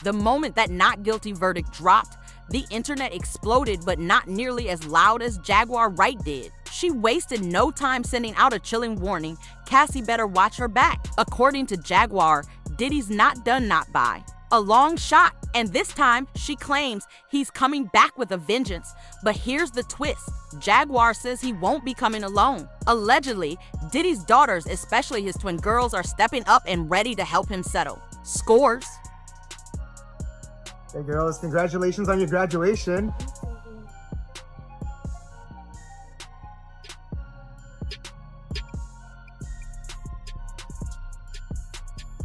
The moment that not guilty verdict dropped, the internet exploded, but not nearly as loud as Jaguar Wright did. She wasted no time sending out a chilling warning: Cassie better watch her back. According to Jaguar, Diddy's not done not by. A long shot, and this time she claims he's coming back with a vengeance. But here's the twist: Jaguar says he won't be coming alone. Allegedly, Diddy's daughters, especially his twin girls, are stepping up and ready to help him settle scores. Hey girls, congratulations on your graduation.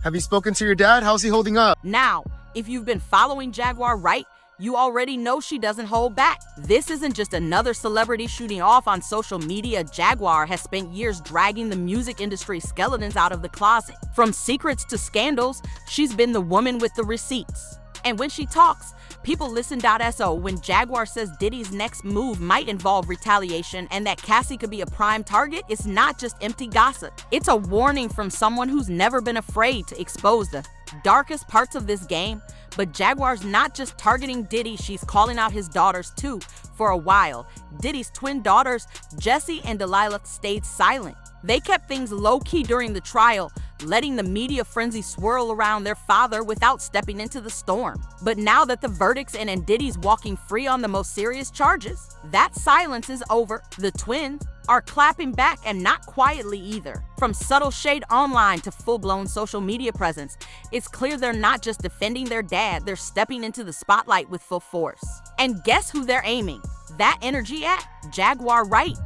Have you spoken to your dad? How's he holding up? Now, if you've been following Jaguar Wright, you already know she doesn't hold back. This isn't just another celebrity shooting off on social media. Jaguar has spent years dragging the music industry skeletons out of the closet. From secrets to she's been the woman with the receipts. And when she talks, people listen. So when Jaguar says Diddy's next move might involve retaliation and that Cassie could be a prime target, it's not just empty gossip. It's a warning from someone who's never been afraid to expose the darkest parts of this game. But Jaguar's not just targeting Diddy, she's calling out his daughters too. For a while, Diddy's twin daughters, Jessie and Delilah, stayed silent. They kept things low-key during the trial, letting the media frenzy swirl around their father without stepping into the storm. But now that the verdict's in and Diddy's walking free on the most serious charges, that silence is over. The twins are clapping back, and not quietly either. From subtle shade online to full-blown social media presence, it's clear they're not just defending their dad, they're stepping into the spotlight with full force. And guess who they're aiming that energy at? Jaguar Wright.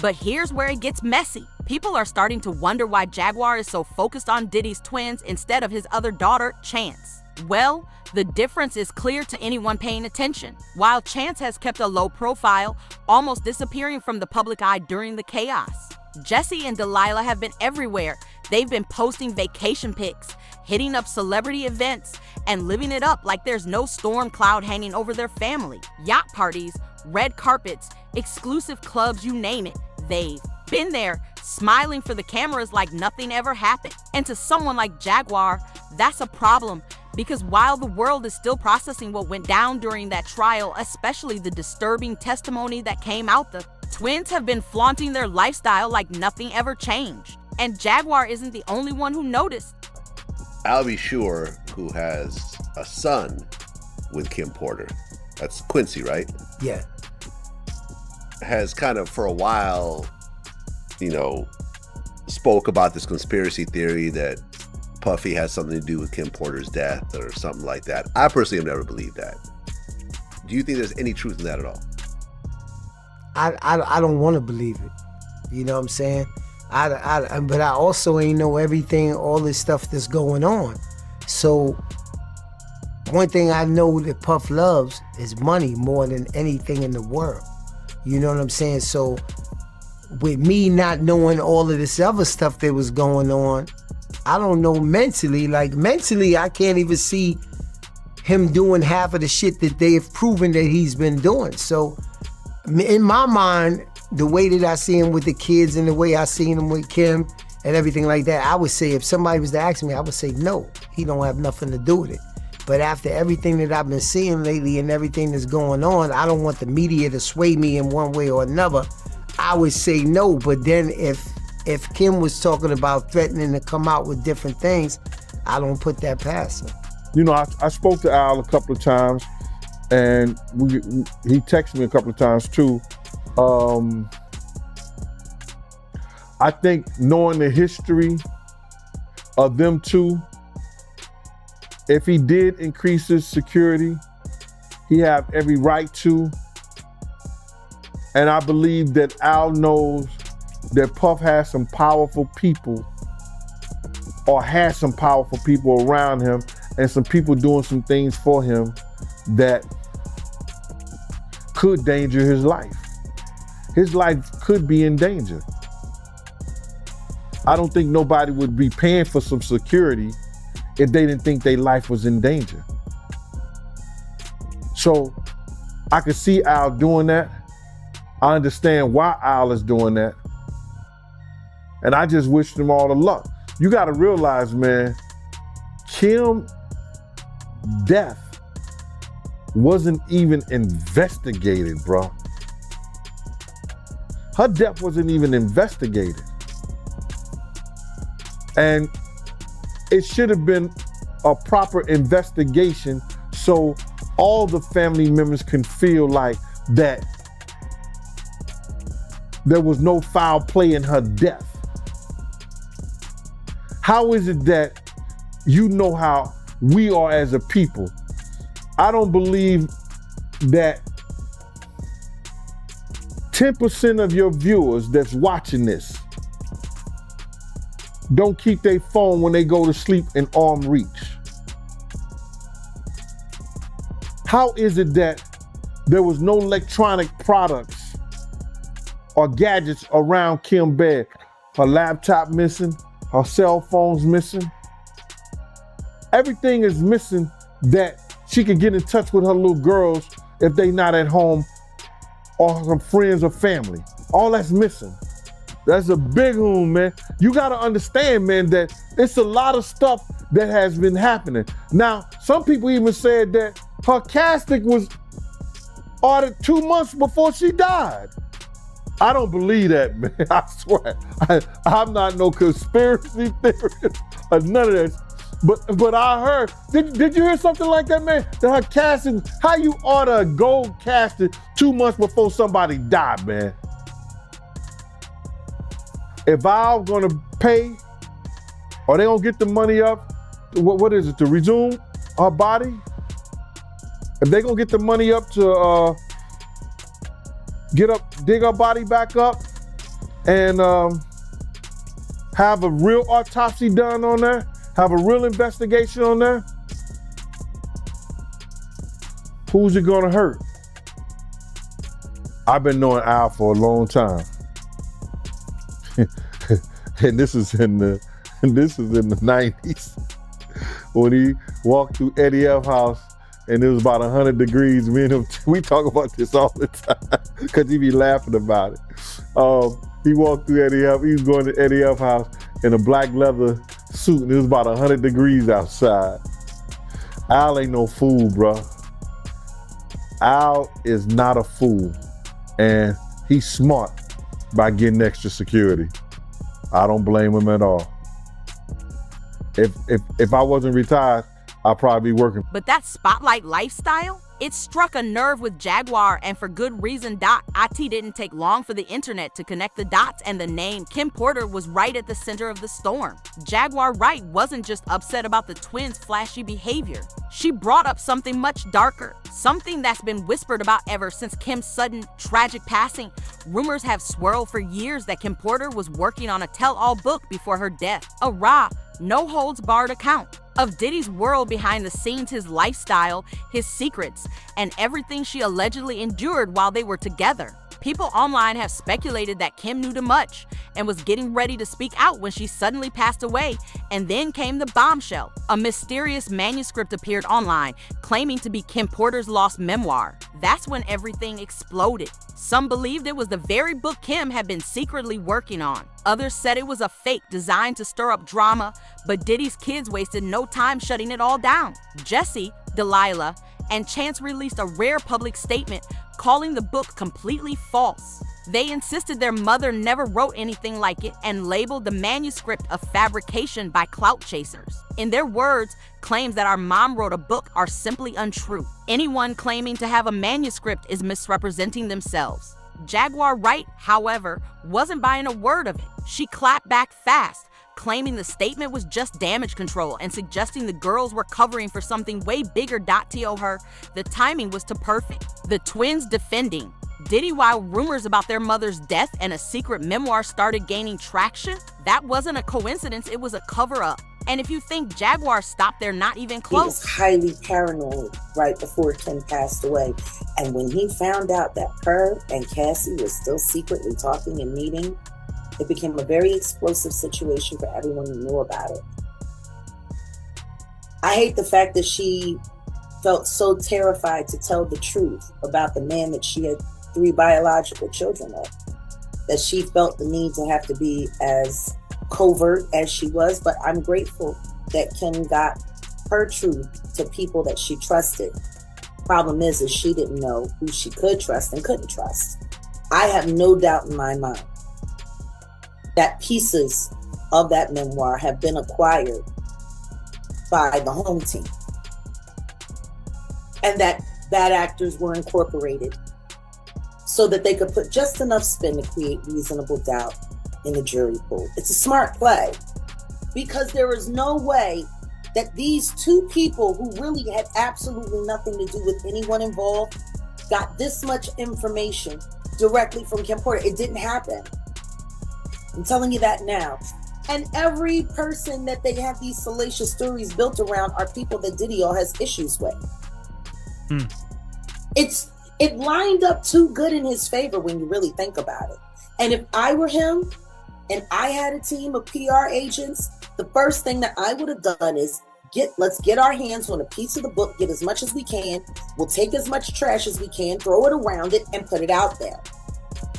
But here's where it gets messy. People are starting to wonder why Jaguar is so focused on Diddy's twins instead of his other daughter, Chance. Well, the difference is clear to anyone paying attention. While Chance has kept a low profile, almost disappearing from the public eye during the chaos, Jessie and Delilah have been everywhere. They've been posting vacation pics, hitting up celebrity events, and living it up like there's no storm cloud hanging over their family. Yacht parties, red carpets, exclusive clubs, you name it. They've been there, smiling for the cameras like nothing ever happened. And to someone like Jaguar, that's a problem, because while the world is still processing what went down during that trial, especially the disturbing testimony that came out, the twins have been flaunting their lifestyle like nothing ever changed. And Jaguar isn't the only one who noticed. I'll be sure who has a son with Kim Porter. That's Quincy, right? Yeah. Has kind of for a while, spoke about this conspiracy theory that Puffy has something to do with Kim Porter's death or something like that. I personally have never believed that. Do you think there's any truth in that at all? I don't want to believe it. You know what I'm saying? But I also ain't know everything, all this stuff that's going on. So one thing I know that Puff loves is money more than anything in the world. You know what I'm saying? So with me not knowing all of this other stuff that was going on, I don't know mentally. Like mentally, I can't even see him doing half of the shit that they've proven that he's been doing. So in my mind, the way that I see him with the kids and the way I seen him with Kim and everything like that, I would say if somebody was to ask me, I would say no, he don't have nothing to do with it. But after everything that I've been seeing lately and everything that's going on, I don't want the media to sway me in one way or another. I would say no. But then if Kim was talking about threatening to come out with different things, I don't put that past her. I spoke to Al a couple of times, and he texted me a couple of times too. I think knowing the history of them two, if he did increase his security, he have every right to. And I believe that Al knows that Puff has some powerful people, or has some powerful people around him, and some people doing some things for him that could danger his life. His life could be in danger. I don't think nobody would be paying for some security if they didn't think their life was in danger. So I could see Al doing that, I understand why Al is doing that. And I just wish them all the luck. You gotta realize, man, Kim's death wasn't even investigated, bro. Her death wasn't even investigated. And it should have been a proper investigation so all the family members can feel like that there was no foul play in her death. How is it that you know how we are as a people? I don't believe that 10% of your viewers that's watching this don't keep their phone when they go to sleep in arm reach. How is it that there was no electronic products or gadgets around Kim's bed? Her laptop missing, her cell phone's missing. Everything is missing that she could get in touch with her little girls if they not at home or some friends or family. All that's missing. That's a big one, man. You gotta understand, man, that it's a lot of stuff that has been happening. Now, some people even said that her casket was ordered 2 months before she died. I don't believe that, man. I swear. I'm not no conspiracy theorist or none of that. But I heard, did you hear something like that, man? That her casket, how you order a gold casket 2 months before somebody died, man? If I'm gonna pay, or they gonna get the money up, what is it, to resume her body? If they gonna get the money up to dig her body back up and have a real autopsy done on there, have a real investigation on there, who's it gonna hurt? I've been knowing Al for a long time. And this is in the 90s when he walked through Eddie F house and it was about 100 degrees. Me and him, we talk about this all the time because he be laughing about it. He walked through Eddie F. He was going to Eddie F house in a black leather suit and it was about 100 degrees outside. Al ain't no fool, bro. Al is not a fool, and he's smart by getting extra security. I don't blame him at all. If I wasn't retired, I'd probably be working. But that spotlight lifestyle, it struck a nerve with Jaguar, and for good reason. It didn't take long for the internet to connect the dots, and the name Kim Porter was right at the center of the storm. Jaguar Wright wasn't just upset about the twins' flashy behavior. She brought up something much darker, something that's been whispered about ever since Kim's sudden, tragic passing. Rumors have swirled for years that Kim Porter was working on a tell-all book before her death, a raw, no-holds-barred account of Diddy's world behind the scenes, his lifestyle, his secrets, and everything she allegedly endured while they were together. People online have speculated that Kim knew too much and was getting ready to speak out when she suddenly passed away, and then came the bombshell. A mysterious manuscript appeared online, claiming to be Kim Porter's lost memoir. That's when everything exploded. Some believed it was the very book Kim had been secretly working on. Others said it was a fake designed to stir up drama, but Diddy's kids wasted no time shutting it all down. Jesse, Delilah, and Chance released a rare public statement calling the book completely false. They insisted their mother never wrote anything like it and labeled the manuscript a fabrication by clout chasers. In their words, claims that our mom wrote a book are simply untrue. Anyone claiming to have a manuscript is misrepresenting themselves. Jaguar Wright, however, wasn't buying a word of it. She clapped back fast, claiming the statement was just damage control and suggesting the girls were covering for something way bigger. To her, the timing was too perfect. The twins defending Diddy, while rumors about their mother's death and a secret memoir started gaining traction, that wasn't a coincidence, it was a cover-up. And if you think Jaguar stopped there, not even close. He was highly paranoid right before Kim passed away. And when he found out that her and Cassie were still secretly talking and meeting, it became a very explosive situation for everyone who knew about it. I hate the fact that she felt so terrified to tell the truth about the man that she had 3 biological children of. That she felt the need to have to be as covert as she was, but I'm grateful that Kim got her truth to people that she trusted. Problem is she didn't know who she could trust and couldn't trust. I have no doubt in my mind that pieces of that memoir have been acquired by the home team, and that bad actors were incorporated so that they could put just enough spin to create reasonable doubt in the jury pool. It's a smart play, because there is no way that these 2 people who really had absolutely nothing to do with anyone involved got this much information directly from Kim Porter. It didn't happen. I'm telling you that now. And every person that they have these salacious stories built around are people that Diddy all has issues with. It lined up too good in his favor when you really think about it. And if I were him and I had a team of PR agents, the first thing that I would have done is let's get our hands on a piece of the book, get as much as we can. We'll take as much trash as we can, throw it around it, and put it out there.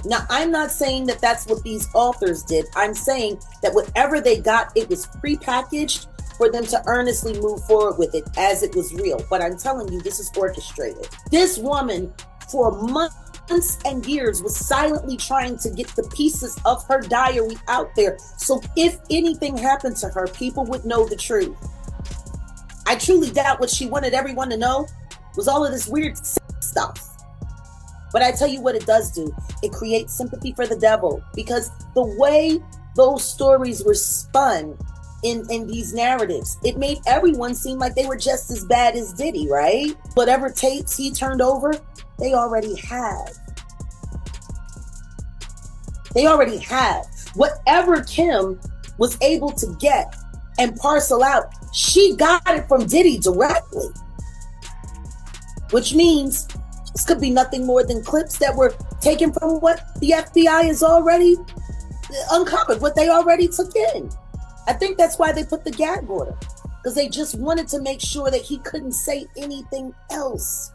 Now, I'm not saying that that's what these authors did. I'm saying that whatever they got, it was prepackaged for them to earnestly move forward with it as it was real. But I'm telling you, this is orchestrated. This woman, for months and years, was silently trying to get the pieces of her diary out there. So if anything happened to her, people would know the truth. I truly doubt what she wanted everyone to know was all of this weird stuff. But I tell you what it does do. It creates sympathy for the devil, because the way those stories were spun in these narratives, it made everyone seem like they were just as bad as Diddy, right? Whatever tapes he turned over, they already have. They already have. Whatever Kim was able to get and parcel out, she got it from Diddy directly. Which means this could be nothing more than clips that were taken from what the FBI has already uncovered, what they already took in. I think that's why they put the gag order, because they just wanted to make sure that he couldn't say anything else.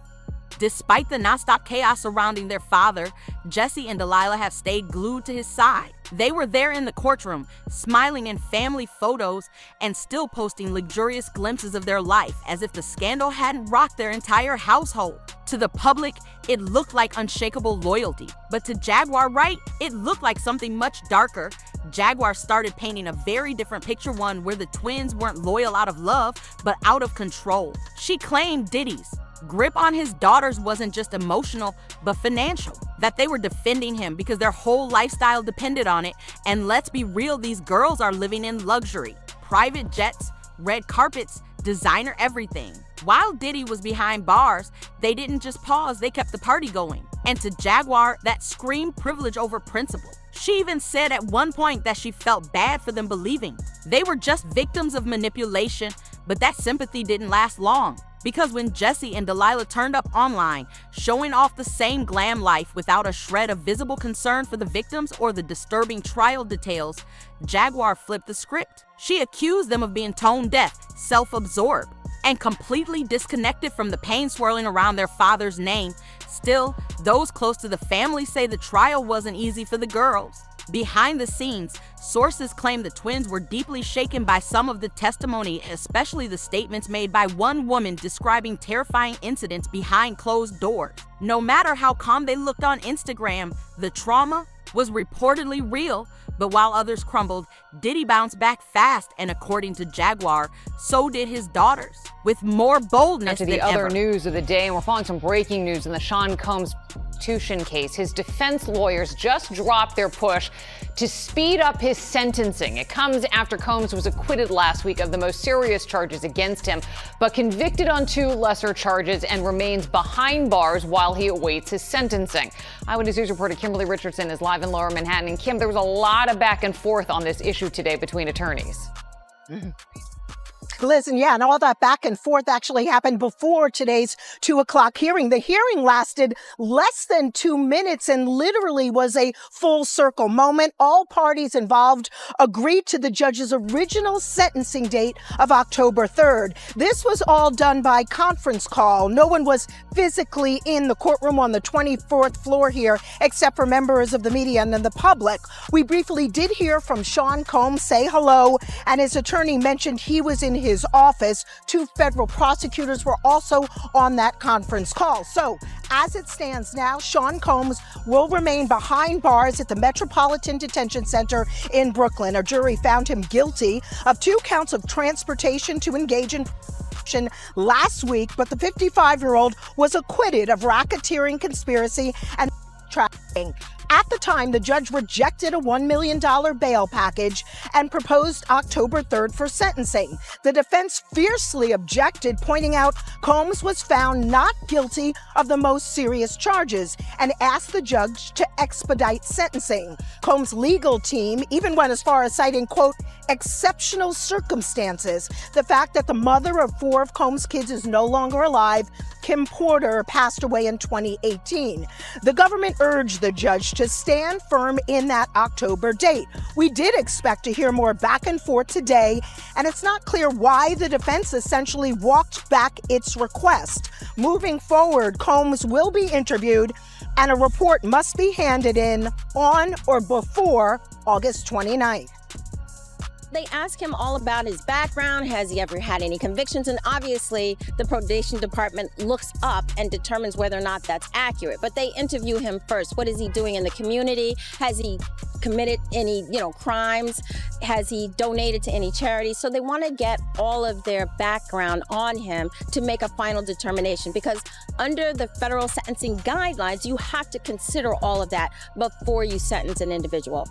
Despite the nonstop chaos surrounding their father, Jesse and Delilah have stayed glued to his side. They were there in the courtroom, smiling in family photos and still posting luxurious glimpses of their life, as if the scandal hadn't rocked their entire household. To the public, it looked like unshakable loyalty, but to Jaguar Wright, it looked like something much darker. Jaguar started painting a very different picture, one where the twins weren't loyal out of love, but out of control. She claimed Diddy's grip on his daughters wasn't just emotional, but financial. That they were defending him because their whole lifestyle depended on it. And let's be real, these girls are living in luxury. Private jets, red carpets, designer everything. While Diddy was behind bars, they didn't just pause, they kept the party going. And to Jaguar, that screamed privilege over principle. She even said at one point that she felt bad for them believing they were just victims of manipulation, but that sympathy didn't last long. Because when Jesse and Delilah turned up online, showing off the same glam life without a shred of visible concern for the victims or the disturbing trial details, Jaguar flipped the script. She accused them of being tone deaf, self-absorbed, and completely disconnected from the pain swirling around their father's name. Still, those close to the family say the trial wasn't easy for the girls. Behind the scenes, sources claim the twins were deeply shaken by some of the testimony, especially the statements made by one woman describing terrifying incidents behind closed doors. No matter how calm they looked on Instagram, the trauma was reportedly real, but while others crumbled, Diddy bounced back fast, and according to Jaguar, so did his daughters, with more boldness than ever. To the other news of the day, and we're following some breaking news in the Sean Combs case. His defense lawyers just dropped their push to speed up his sentencing. It comes after Combs was acquitted last week of the most serious charges against him, but convicted on 2 lesser charges and remains behind bars while he awaits his sentencing. Eyewitness News reporter Kimberly Richardson is live in Lower Manhattan. And Kim, there was a lot of back and forth on this issue today between attorneys. Listen, yeah, and all that back and forth actually happened before today's 2 o'clock hearing. The hearing lasted less than 2 minutes and literally was a full circle moment. All parties involved agreed to the judge's original sentencing date of October 3rd. This was all done by conference call. No one was physically in the courtroom on the 24th floor here, except for members of the media and the public. We briefly did hear from Sean Combs say hello, and his attorney mentioned he was in his office. 2 federal prosecutors were also on that conference call. So, as it stands now, Sean Combs will remain behind bars at the Metropolitan Detention Center in Brooklyn. A jury found him guilty of 2 counts of transportation to engage in last week, but the 55-year-old was acquitted of racketeering, conspiracy, and trafficking. At the time, the judge rejected a $1 million bail package and proposed October 3rd for sentencing. The defense fiercely objected, pointing out Combs was found not guilty of the most serious charges and asked the judge to expedite sentencing. Combs' legal team even went as far as citing, quote, exceptional circumstances. The fact that the mother of 4 of Combs' kids is no longer alive, Kim Porter, passed away in 2018. The government urged the judge to stand firm in that October date. We did expect to hear more back and forth today, and it's not clear why the defense essentially walked back its request. Moving forward, Combs will be interviewed, and a report must be handed in on or before August 29th. They ask him all about his background. Has he ever had any convictions? And obviously, the probation department looks up and determines whether or not that's accurate. But they interview him first. What is he doing in the community? Has he committed any, crimes? Has he donated to any charities? So they want to get all of their background on him to make a final determination, because under the federal sentencing guidelines, you have to consider all of that before you sentence an individual.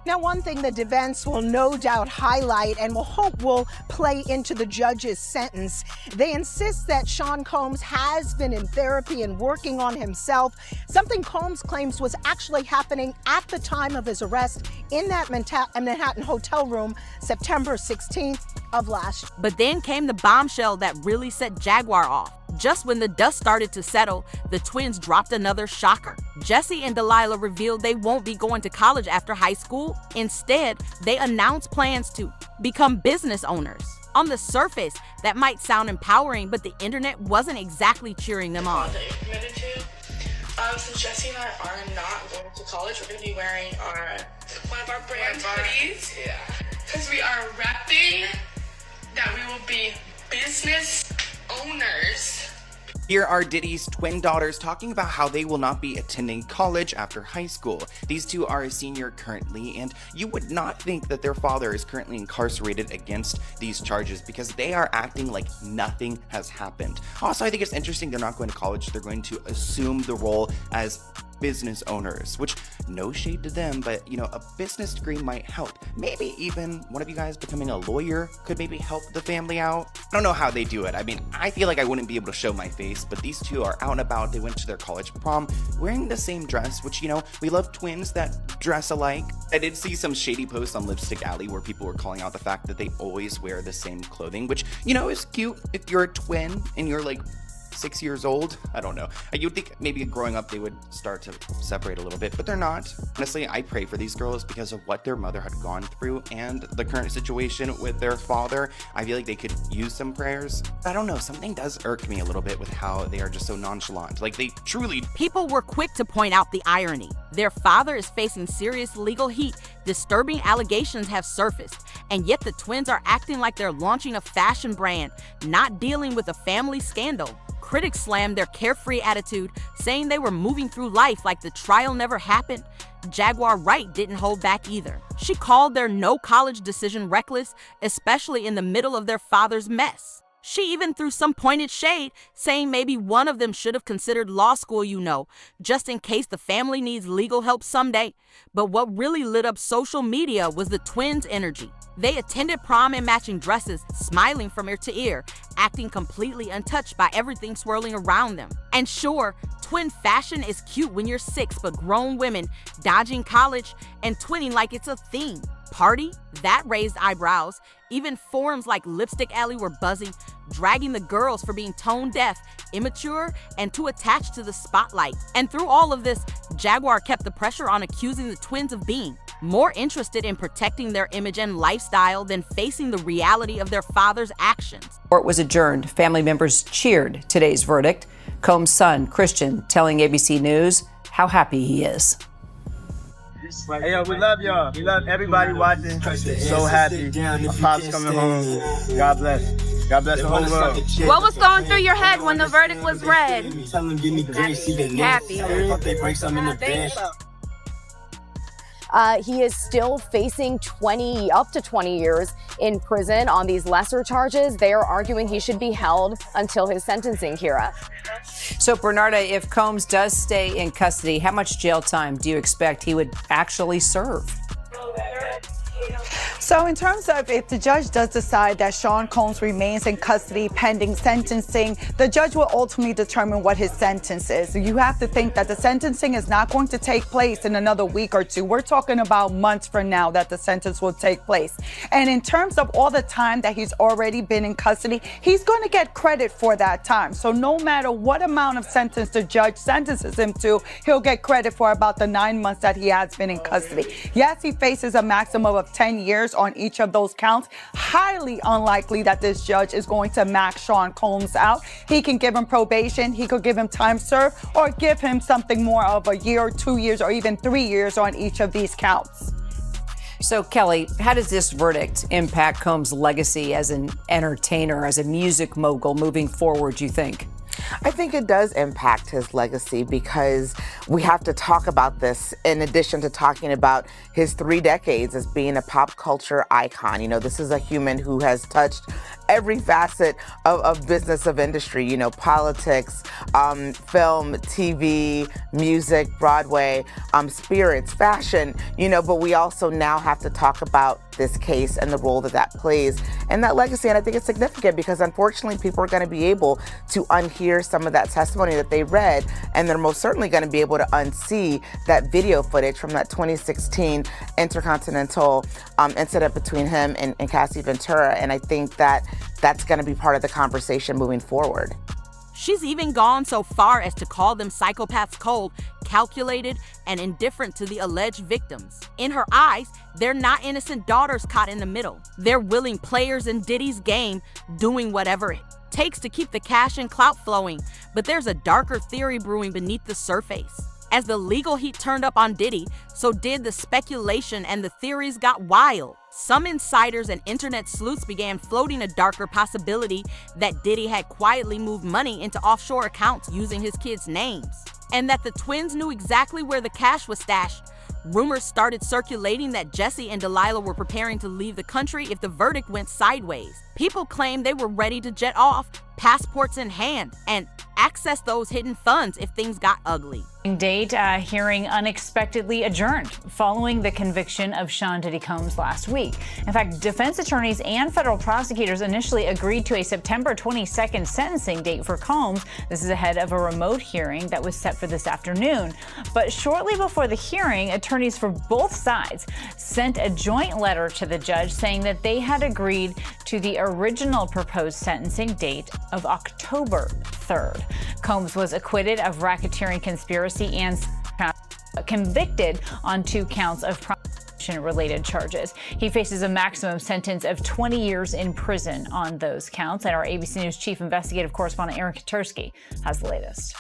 Now, one thing the defense will no doubt highlight and will hope will play into the judge's sentence, they insist that Sean Combs has been in therapy and working on himself, something Combs claims was actually happening at the time of his arrest in that Manhattan hotel room, September 16th of last year. But then came the bombshell that really set Jaguar off. Just when the dust started to settle, the twins dropped another shocker. Jesse and Delilah revealed they won't be going to college after high school. Instead, they announced plans to become business owners. On the surface, that might sound empowering, but the internet wasn't exactly cheering them on. That you're committed to. Since Jesse and I are not going to college, we're going to be wearing one of our brand hoodies. Yeah. Because we are repping that we will be business owners. Here are Diddy's twin daughters talking about how they will not be attending college after high school. These 2 are a senior currently, and you would not think that their father is currently incarcerated against these charges, because they are acting like nothing has happened. Also, I think it's interesting they're not going to college. They're going to assume the role as business owners, which, no shade to them, but a business degree might help. Maybe even one of you guys becoming a lawyer could maybe help the family out. I don't know how they do it. I mean, I feel like I wouldn't be able to show my face, but these 2 are out and about. They went to their college prom wearing the same dress, which, we love twins that dress alike. I did see some shady posts on Lipstick Alley where people were calling out the fact that they always wear the same clothing, which, is cute if you're a twin and you're like 6 years old. I don't know. You would think maybe growing up they would start to separate a little bit, but they're not. Honestly, I pray for these girls because of what their mother had gone through and the current situation with their father. I feel like they could use some prayers. I don't know. Something does irk me a little bit with how they are just so nonchalant. Like, they truly... People were quick to point out the irony. Their father is facing serious legal heat. Disturbing allegations have surfaced, and yet the twins are acting like they're launching a fashion brand, not dealing with a family scandal. Critics slammed their carefree attitude, saying they were moving through life like the trial never happened. Jaguar Wright didn't hold back either. She called their no college decision reckless, especially in the middle of their father's mess. She even threw some pointed shade, saying maybe one of them should have considered law school, just in case the family needs legal help someday. But what really lit up social media was the twins' energy. They attended prom in matching dresses, smiling from ear to ear, acting completely untouched by everything swirling around them. And sure, twin fashion is cute when you're 6, but grown women dodging college and twinning like it's a thing. party? That raised eyebrows. Even forums like Lipstick Alley were buzzing, dragging the girls for being tone deaf, immature, and too attached to the spotlight. And through all of this, Jaguar kept the pressure on, accusing the twins of being more interested in protecting their image and lifestyle than facing the reality of their father's actions. Court was adjourned. Family members cheered today's verdict. Combs' son, Christian, telling ABC News how happy he is. Hey, yo, we love y'all. We love everybody watching. So happy. My pop's coming home. God bless. God bless the whole world. What was going through your head when the verdict was read? Happy. He is still facing up to 20 years in prison on these lesser charges. They are arguing he should be held until his sentencing, Kira. So, Bernarda, if Combs does stay in custody, how much jail time do you expect he would actually serve? So in terms of if the judge does decide that Sean Combs remains in custody pending sentencing, the judge will ultimately determine what his sentence is. You have to think that the sentencing is not going to take place in another week or two. We're talking about months from now that the sentence will take place. And in terms of all the time that he's already been in custody, he's going to get credit for that time. So no matter what amount of sentence the judge sentences him to, he'll get credit for about the 9 months that he has been in custody. Yes, he faces a maximum of 10 years on each of those counts. Highly unlikely that this judge is going to max Sean Combs out. He can give him probation, he could give him time served, or give him something more of a year, 2 years, or even 3 years on each of these counts. So, Kelly, how does this verdict impact Combs' legacy as an entertainer, as a music mogul moving forward, you think? I think it does impact his legacy because we have to talk about this in addition to talking about his 3 decades as being a pop culture icon. You know, this is a human who has touched every facet of business, of industry, you know, politics, film, TV, music, Broadway, spirits, fashion, you know, but we also now have to talk about this case and the role that that plays and that legacy. And I think it's significant because unfortunately people are going to be able to unhear some of that testimony that they read, and they're most certainly going to be able to unsee that video footage from that 2016 Intercontinental incident between him and Cassie Ventura. And I think that that's going to be part of the conversation moving forward. She's even gone so far as to call them psychopaths, cold, calculated, and indifferent to the alleged victims. In her eyes, they're not innocent daughters caught in the middle. They're willing players in Diddy's game, doing whatever it takes to keep the cash and clout flowing. But there's a darker theory brewing beneath the surface. As the legal heat turned up on Diddy, so did the speculation, and the theories got wild. Some insiders and internet sleuths began floating a darker possibility that Diddy had quietly moved money into offshore accounts using his kids' names, and that the twins knew exactly where the cash was stashed. Rumors started circulating that Jesse and Delilah were preparing to leave the country if the verdict went sideways. People claimed they were ready to jet off, passports in hand, and access those hidden funds if things got ugly. Date hearing unexpectedly adjourned following the conviction of Sean Diddy Combs last week. In fact, defense attorneys and federal prosecutors initially agreed to a September 22nd sentencing date for Combs. This is ahead of a remote hearing that was set for this afternoon. But shortly before the hearing, attorneys for both sides sent a joint letter to the judge saying that they had agreed to the original proposed sentencing date of October 3rd. Combs was acquitted of racketeering, conspiracy, and convicted on 2 counts of prostitution-related charges. He faces a maximum sentence of 20 years in prison on those counts. And our ABC News chief investigative correspondent Aaron Katursky has the latest.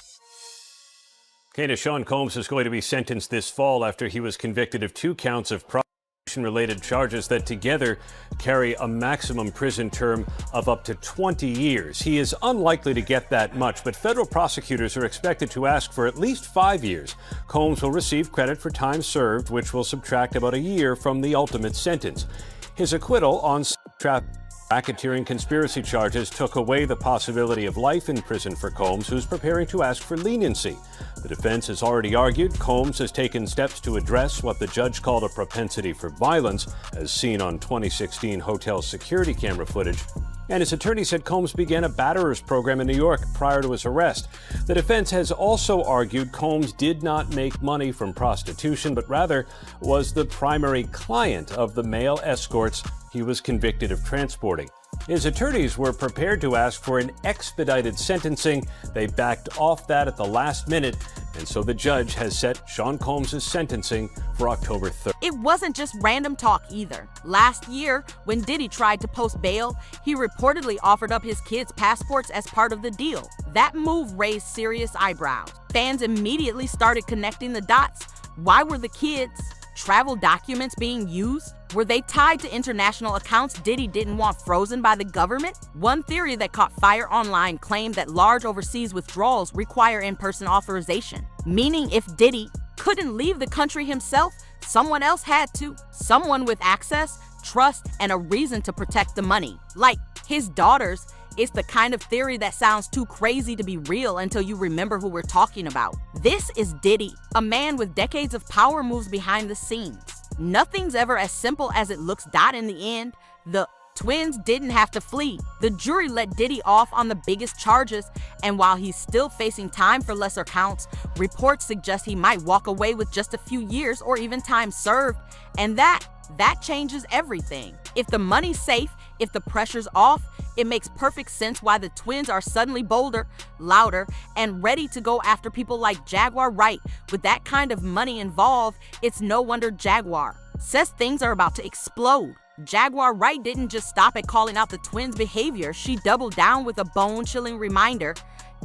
Okay, Sean Combs is going to be sentenced this fall after he was convicted of 2 counts of prostitution-related charges that together carry a maximum prison term of up to 20 years. He is unlikely to get that much, but federal prosecutors are expected to ask for at least 5 years. Combs will receive credit for time served, which will subtract about a year from the ultimate sentence. His acquittal on racketeering conspiracy charges took away the possibility of life in prison for Combs, who's preparing to ask for leniency. The defense has already argued Combs has taken steps to address what the judge called a propensity for violence, as seen on 2016 hotel security camera footage. And his attorney said Combs began a batterers program in New York prior to his arrest. The defense has also argued Combs did not make money from prostitution, but rather was the primary client of the male escorts he was convicted of transporting. His attorneys were prepared to ask for an expedited sentencing. They backed off that at the last minute, and so the judge has set Sean Combs' sentencing for October 3rd. It wasn't just random talk either. Last year, when Diddy tried to post bail, he reportedly offered up his kids' passports as part of the deal. That move raised serious eyebrows. Fans immediately started connecting the dots. Why were the kids' travel documents being used? Were they tied to international accounts Diddy didn't want frozen by the government? One theory that caught fire online claimed that large overseas withdrawals require in-person authorization, meaning if Diddy couldn't leave the country himself, someone else had to. Someone with access, trust, and a reason to protect the money. Like his daughters. It's the kind of theory that sounds too crazy to be real until you remember who we're talking about. This is Diddy, a man with decades of power moves behind the scenes. Nothing's ever as simple as it looks. In the end, the twins didn't have to flee. The jury let Diddy off on the biggest charges, and while he's still facing time for lesser counts, reports suggest he might walk away with just a few years or even time served. And that changes everything. If the money's safe, if the pressure's off, it makes perfect sense why the twins are suddenly bolder, louder, and ready to go after people like Jaguar Wright. With that kind of money involved, it's no wonder Jaguar says things are about to explode. Jaguar Wright didn't just stop at calling out the twins' behavior, she doubled down with a bone-chilling reminder.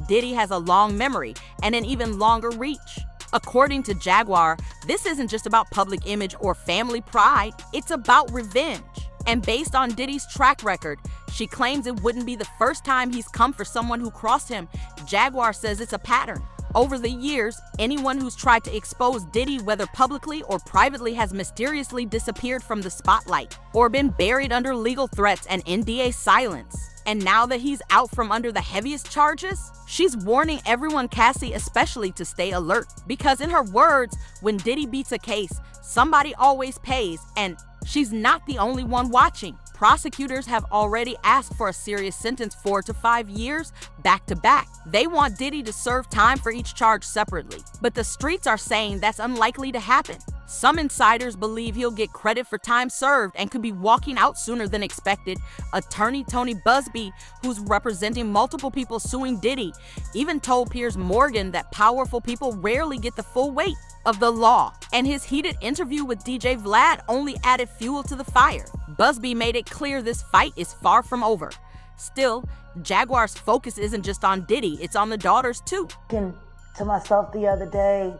Diddy has a long memory and an even longer reach. According to Jaguar, this isn't just about public image or family pride, it's about revenge. And based on Diddy's track record, she claims it wouldn't be the first time he's come for someone who crossed him. Jaguar says it's a pattern. Over the years, anyone who's tried to expose Diddy, whether publicly or privately, has mysteriously disappeared from the spotlight or been buried under legal threats and NDA silence. And now that he's out from under the heaviest charges, she's warning everyone, Cassie especially, to stay alert. Because in her words, when Diddy beats a case, somebody always pays, and she's not the only one watching. Prosecutors have already asked for a serious sentence, 4 to 5 years, back to back. They want Diddy to serve time for each charge separately, but the streets are saying that's unlikely to happen. Some insiders believe he'll get credit for time served and could be walking out sooner than expected. Attorney Tony Busby, who's representing multiple people suing Diddy, even told Piers Morgan that powerful people rarely get the full weight of the law, and his heated interview with DJ Vlad only added fuel to the fire. Busby made it clear this fight is far from over. Still, Jaguar's focus isn't just on Diddy, it's on the daughters too. To myself the other day,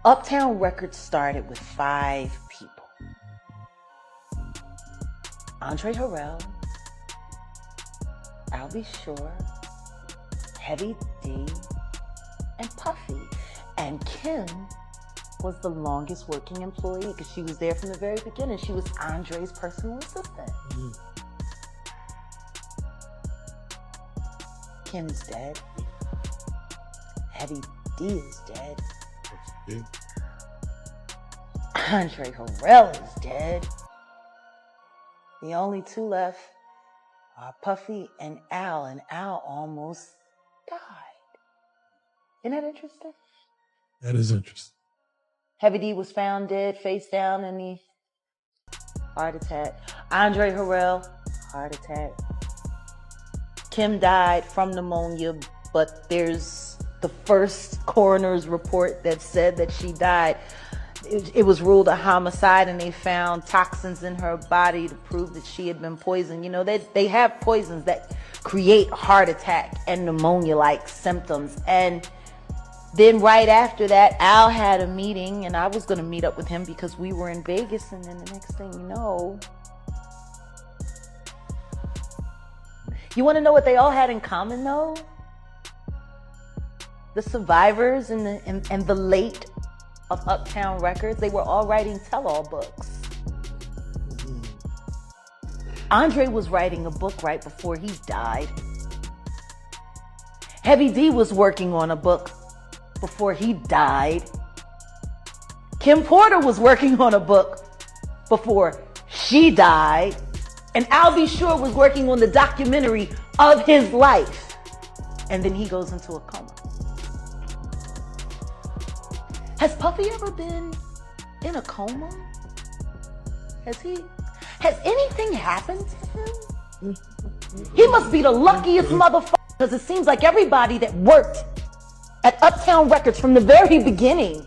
Uptown Records started with 5 people. Andre Harrell, I'll Be Sure, Heavy D, and Puffy. And Kim was the longest working employee because she was there from the very beginning. She was Andre's personal assistant. Kim is dead. Heavy D is dead. Andre Harrell is dead. The only 2 left are Puffy and Al almost died. Isn't that interesting? That is interesting. Heavy D was found dead, face down in the heart attack. Andre Harrell, heart attack. Kim died from pneumonia, but there's the first coroner's report that said that she died. It was ruled a homicide, and they found toxins in her body to prove that she had been poisoned. You know, they have poisons that create heart attack and pneumonia-like symptoms. And then right after that, Al had a meeting, and I was going to meet up with him because we were in Vegas, and then the next thing you know, you want to know what they all had in common, though? The survivors and the late of Uptown Records, they were all writing tell-all books. Andre was writing a book right before he died. Heavy D was working on a book before he died. Kim Porter was working on a book before she died. And I'll Be Sure was working on the documentary of his life. And then he goes into a coma. Has Puffy ever been in a coma? Has anything happened to him? He must be the luckiest motherfucker, because it seems like everybody that worked at Uptown Records from the very beginning.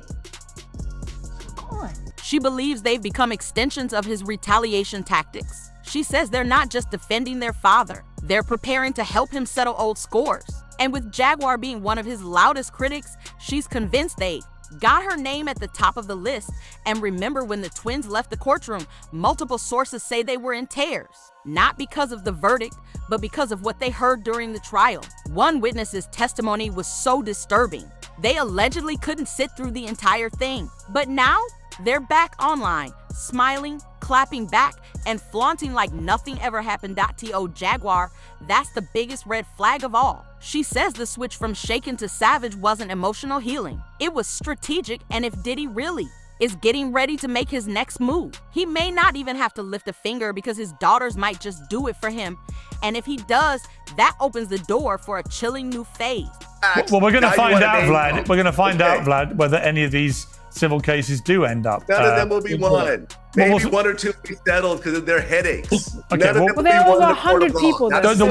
She believes they've become extensions of his retaliation tactics. She says they're not just defending their father, they're preparing to help him settle old scores. And with Jaguar being one of his loudest critics, she's convinced they got her name at the top of the list. And remember, when the twins left the courtroom, multiple sources say they were in tears. Not because of the verdict, but because of what they heard during the trial. One witness's testimony was so disturbing. They allegedly couldn't sit through the entire thing. But now, they're back online, smiling, clapping back, and flaunting like nothing ever happened. To Jaguar, that's the biggest red flag of all. She says the switch from shaken to savage wasn't emotional healing. It was strategic, and if Diddy really is getting ready to make his next move, he may not even have to lift a finger, because his daughters might just do it for him. And if he does, that opens the door for a chilling new phase. Well, we're going to find out, Vlad. We're going to find out, Vlad, whether any of these civil cases do end up. None of them will be won. Maybe one or two will be settled because of their headaches. Okay, well, there are over 100 people. The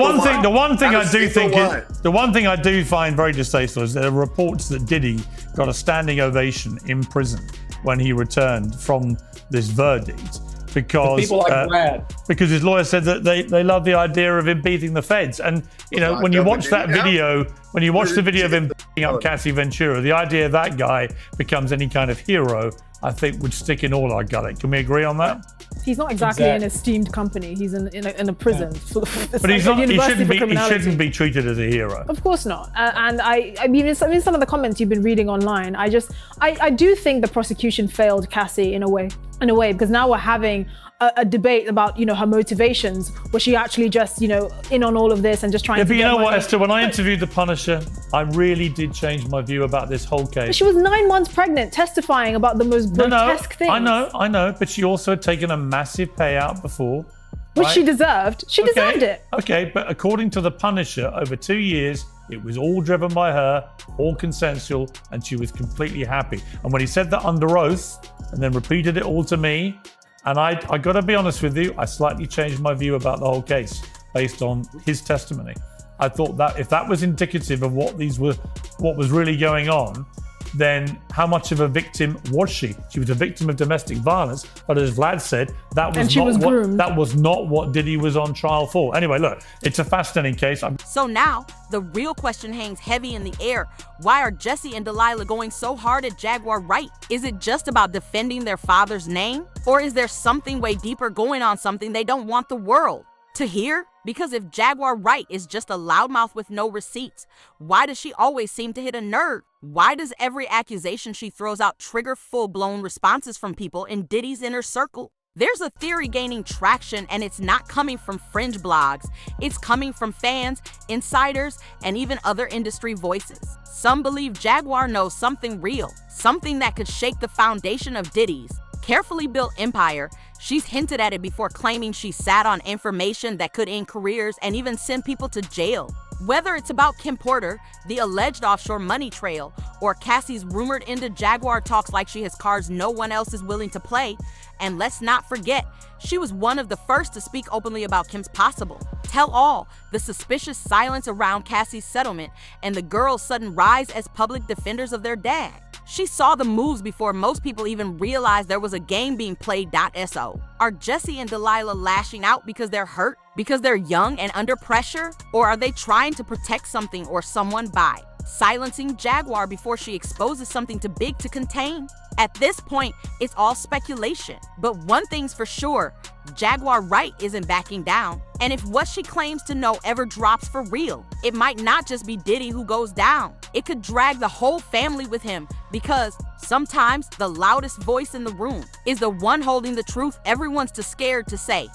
one thing I do find very distasteful is there are reports that Diddy got a standing ovation in prison when he returned from this verdict, because people like Brad. Because his lawyer said that they love the idea of him beating the feds. And when you watch that video, when you watch the video of him beating up Cassie Ventura, the idea that guy becomes any kind of hero, I think, would stick in all our gullet. Can we agree on that? He's not exactly an esteemed company. He's in a prison. But he's not. He shouldn't be treated as a hero. Of course not. And I mean, in some of the comments you've been reading online, I do think the prosecution failed Cassie in a way, because now we're having a debate about her motivations. Was she actually just in on all of this and just trying to? But you know what, Esther? When I interviewed the Punisher, I really did change my view about this whole case. But she was 9 months pregnant, testifying about the most grotesque things. I know. But she also had taken a massive payout before, which she deserved. She deserved it. Okay, but according to the Punisher, over 2 years, it was all driven by her, all consensual, and she was completely happy. And when he said that under oath, and then repeated it all to me, and I got to be honest with you, I slightly changed my view about the whole case based on his testimony. I thought that if that was indicative of what was really going on, then how much of a victim was she? She was a victim of domestic violence, but as Vlad said, that was not what Diddy was on trial for. Anyway, look, it's a fascinating case. So now, the real question hangs heavy in the air. Why are Jesse and Delilah going so hard at Jaguar Wright? Is it just about defending their father's name? Or is there something way deeper going on, something they don't want the world to hear? Because if Jaguar Wright is just a loudmouth with no receipts, why does she always seem to hit a nerve? Why does every accusation she throws out trigger full-blown responses from people in Diddy's inner circle? There's a theory gaining traction, and it's not coming from fringe blogs. It's coming from fans, insiders, and even other industry voices. Some believe Jaguar knows something real, something that could shake the foundation of Diddy's carefully built empire. She's hinted at it before, claiming she sat on information that could end careers and even send people to jail. Whether it's about Kim Porter, the alleged offshore money trail, or Cassie's rumored end of Jaguar talks like she has cards no one else is willing to play. And let's not forget, she was one of the first to speak openly about Kim's possible tell-all, the suspicious silence around Cassie's settlement, and the girls' sudden rise as public defenders of their dad. She saw the moves before most people even realized there was a game being played. So, are Jesse and Delilah lashing out because they're hurt? Because they're young and under pressure? Or are they trying to protect something or someone by silencing Jaguar before she exposes something too big to contain? At this point, it's all speculation. But one thing's for sure, Jaguar Wright isn't backing down. And if what she claims to know ever drops for real, it might not just be Diddy who goes down. It could drag the whole family with him, because sometimes the loudest voice in the room is the one holding the truth everyone's too scared to say.